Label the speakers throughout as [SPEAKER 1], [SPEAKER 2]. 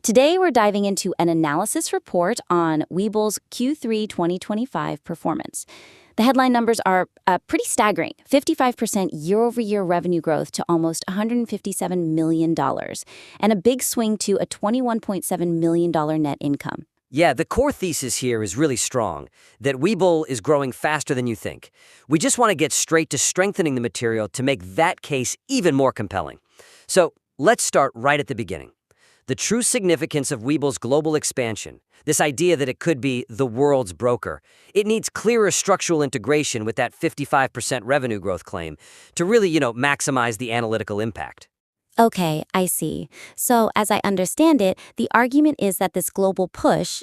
[SPEAKER 1] Today, we're diving into an analysis report on Webull's Q3 2025 performance. The headline numbers are pretty staggering: 55% year-over-year revenue growth to almost $157 million, and a big swing to a $21.7 million net income.
[SPEAKER 2] Yeah, the core thesis here is really strong, that Webull is growing faster than you think. We just want to get straight to strengthening the material to make that case even more compelling. So let's start right at the beginning. The true significance of Webull's global expansion, this idea that it could be the world's broker, it needs clearer structural integration with that 55% revenue growth claim to really, maximize the analytical impact.
[SPEAKER 1] Okay, I see. So, as I understand it, the argument is that this global push,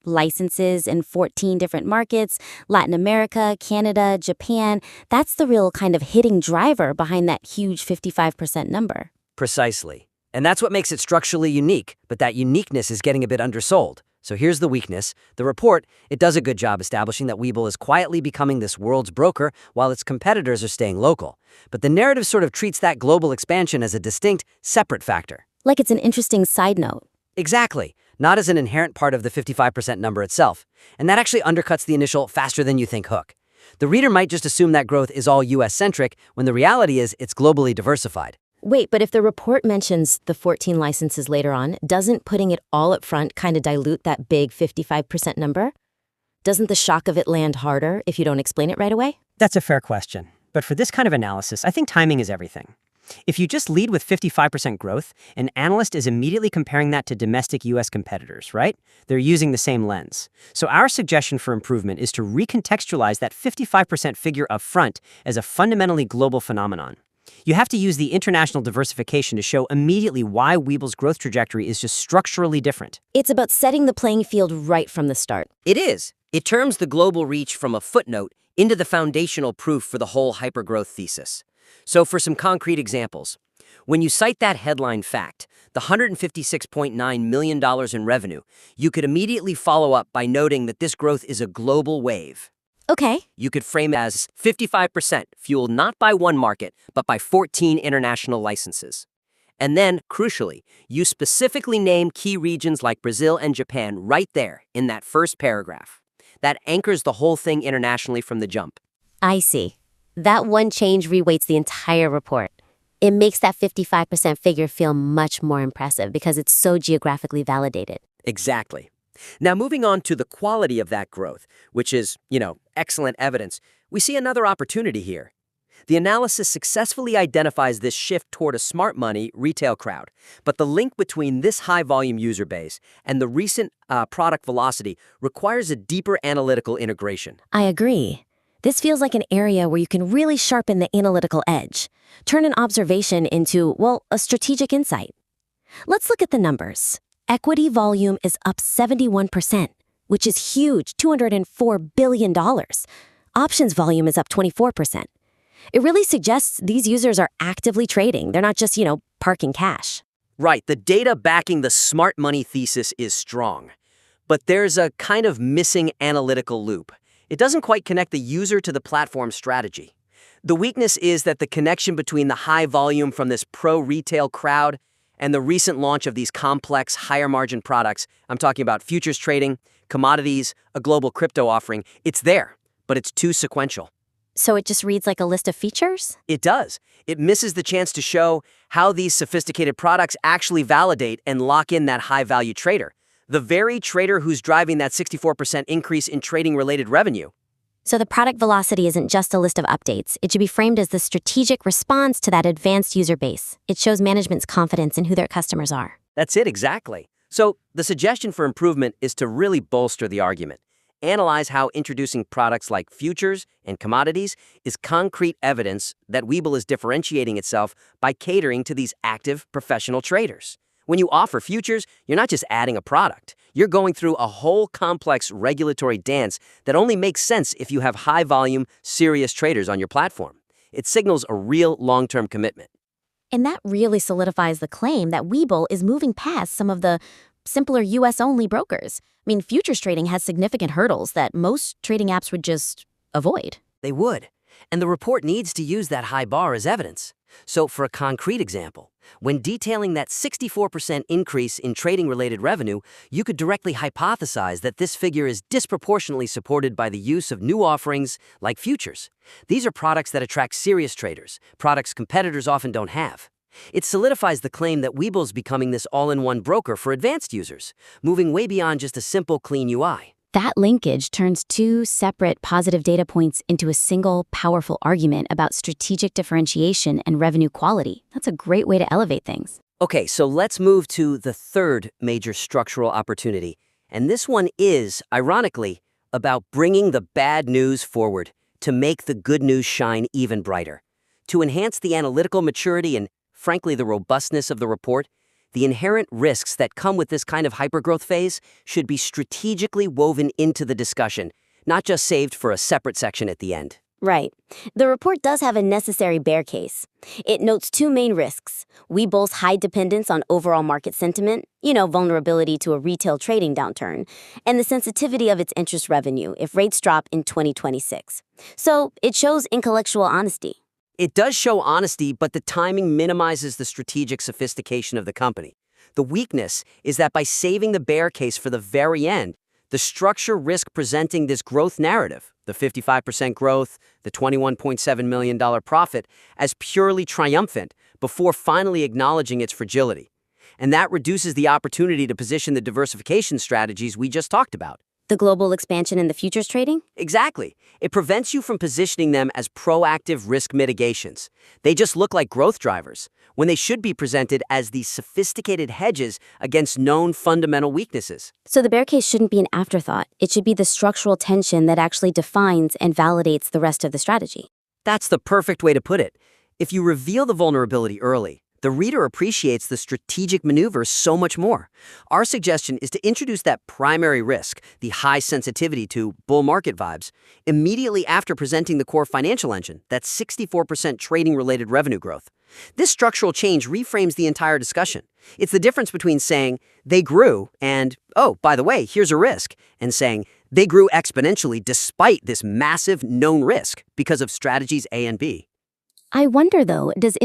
[SPEAKER 1] licenses in 14 different markets, Latin America, Canada, Japan, that's the real kind of hitting driver behind that huge 55% number.
[SPEAKER 2] Precisely. And that's what makes it structurally unique, but that uniqueness is getting a bit undersold. So here's the weakness. The report, it does a good job establishing that Webull is quietly becoming this world's broker while its competitors are staying local. But the narrative sort of treats that global expansion as a distinct, separate factor.
[SPEAKER 1] Like it's an interesting side note.
[SPEAKER 2] Exactly. Not as an inherent part of the 55% number itself. And that actually undercuts the initial faster-than-you-think hook. The reader might just assume that growth is all US-centric, when the reality is it's globally diversified.
[SPEAKER 3] Wait, but if the report mentions the 14 licenses later on, doesn't putting it all up front kind of dilute that big 55% number? Doesn't the shock of it land harder if you don't explain it right away?
[SPEAKER 4] That's a fair question. But for this kind of analysis, I think timing is everything. If you just lead with 55% growth, an analyst is immediately comparing that to domestic US competitors, right? They're using the same lens. So our suggestion for improvement is to recontextualize that 55% figure up front as a fundamentally global phenomenon. You have to use the international diversification to show immediately why Webull's growth trajectory is just structurally different.
[SPEAKER 3] It's about setting the playing field right from the start.
[SPEAKER 2] It is. It turns the global reach from a footnote into the foundational proof for the whole hypergrowth thesis. So for some concrete examples, when you cite that headline fact, the $156.9 million in revenue, you could immediately follow up by noting that this growth is a global wave.
[SPEAKER 3] Okay.
[SPEAKER 2] You could frame it as 55% fueled not by one market, but by 14 international licenses. And then, crucially, you specifically name key regions like Brazil and Japan right there in that first paragraph. That anchors the whole thing internationally from the jump.
[SPEAKER 3] I see. That one change reweights the entire report. It makes that 55% figure feel much more impressive because it's so geographically validated.
[SPEAKER 2] Exactly. Now, moving on to the quality of that growth, which is, excellent evidence, we see another opportunity here. The analysis successfully identifies this shift toward a smart money retail crowd, but the link between this high-volume user base and the recent product velocity requires a deeper analytical integration.
[SPEAKER 3] I agree. This feels like an area where you can really sharpen the analytical edge, turn an observation into, a strategic insight. Let's look at the numbers. Equity volume is up 71%, which is huge, $204 billion. Options volume is up 24%. It really suggests these users are actively trading. They're not just, parking cash.
[SPEAKER 2] Right, the data backing the smart money thesis is strong. But there's a kind of missing analytical loop. It doesn't quite connect the user to the platform strategy. The weakness is that the connection between the high volume from this pro-retail crowd and the recent launch of these complex, higher-margin products, I'm talking about futures trading, commodities, a global crypto offering, it's there, but it's too sequential.
[SPEAKER 3] So it just reads like a list of features?
[SPEAKER 2] It does. It misses the chance to show how these sophisticated products actually validate and lock in that high-value trader, the very trader who's driving that 64% increase in trading-related revenue.
[SPEAKER 3] So the product velocity isn't just a list of updates. It should be framed as the strategic response to that advanced user base. It shows management's confidence in who their customers are.
[SPEAKER 2] That's it, exactly. So the suggestion for improvement is to really bolster the argument. Analyze how introducing products like futures and commodities is concrete evidence that Webull is differentiating itself by catering to these active professional traders. When you offer futures, you're not just adding a product. You're going through a whole complex regulatory dance that only makes sense if you have high-volume, serious traders on your platform. It signals a real long-term commitment.
[SPEAKER 3] And that really solidifies the claim that Webull is moving past some of the simpler US-only brokers. Futures trading has significant hurdles that most trading apps would just avoid.
[SPEAKER 2] They would. And the report needs to use that high bar as evidence. So, for a concrete example, when detailing that 64% increase in trading-related revenue, you could directly hypothesize that this figure is disproportionately supported by the use of new offerings like futures. These are products that attract serious traders, products competitors often don't have. It solidifies the claim that Webull's becoming this all-in-one broker for advanced users, moving way beyond just a simple clean UI.
[SPEAKER 1] That linkage turns two separate positive data points into a single, powerful argument about strategic differentiation and revenue quality. That's a great way to elevate things.
[SPEAKER 2] Okay, so let's move to the third major structural opportunity. And this one is, ironically, about bringing the bad news forward to make the good news shine even brighter. To enhance the analytical maturity and, frankly, the robustness of the report, the inherent risks that come with this kind of hypergrowth phase should be strategically woven into the discussion, not just saved for a separate section at the end.
[SPEAKER 3] Right. The report does have a necessary bear case. It notes two main risks: Webull's high dependence on overall market sentiment, vulnerability to a retail trading downturn, and the sensitivity of its interest revenue if rates drop in 2026. So it shows intellectual honesty.
[SPEAKER 2] It does show honesty, but the timing minimizes the strategic sophistication of the company. The weakness is that by saving the bear case for the very end, the structure risks presenting this growth narrative, the 55% growth, the $21.7 million profit, as purely triumphant before finally acknowledging its fragility. And that reduces the opportunity to position the diversification strategies we just talked about.
[SPEAKER 3] The global expansion in the futures trading?
[SPEAKER 2] Exactly. It prevents you from positioning them as proactive risk mitigations. They just look like growth drivers, when they should be presented as these sophisticated hedges against known fundamental weaknesses.
[SPEAKER 3] So the bear case shouldn't be an afterthought. It should be the structural tension that actually defines and validates the rest of the strategy.
[SPEAKER 2] That's the perfect way to put it. If you reveal the vulnerability early, the reader appreciates the strategic maneuvers so much more. Our suggestion is to introduce that primary risk, the high sensitivity to bull market vibes, immediately after presenting the core financial engine, that 64% trading-related revenue growth. This structural change reframes the entire discussion. It's the difference between saying, they grew, and, oh, by the way, here's a risk, and saying, they grew exponentially despite this massive known risk because of strategies A and B.
[SPEAKER 3] I wonder, though, does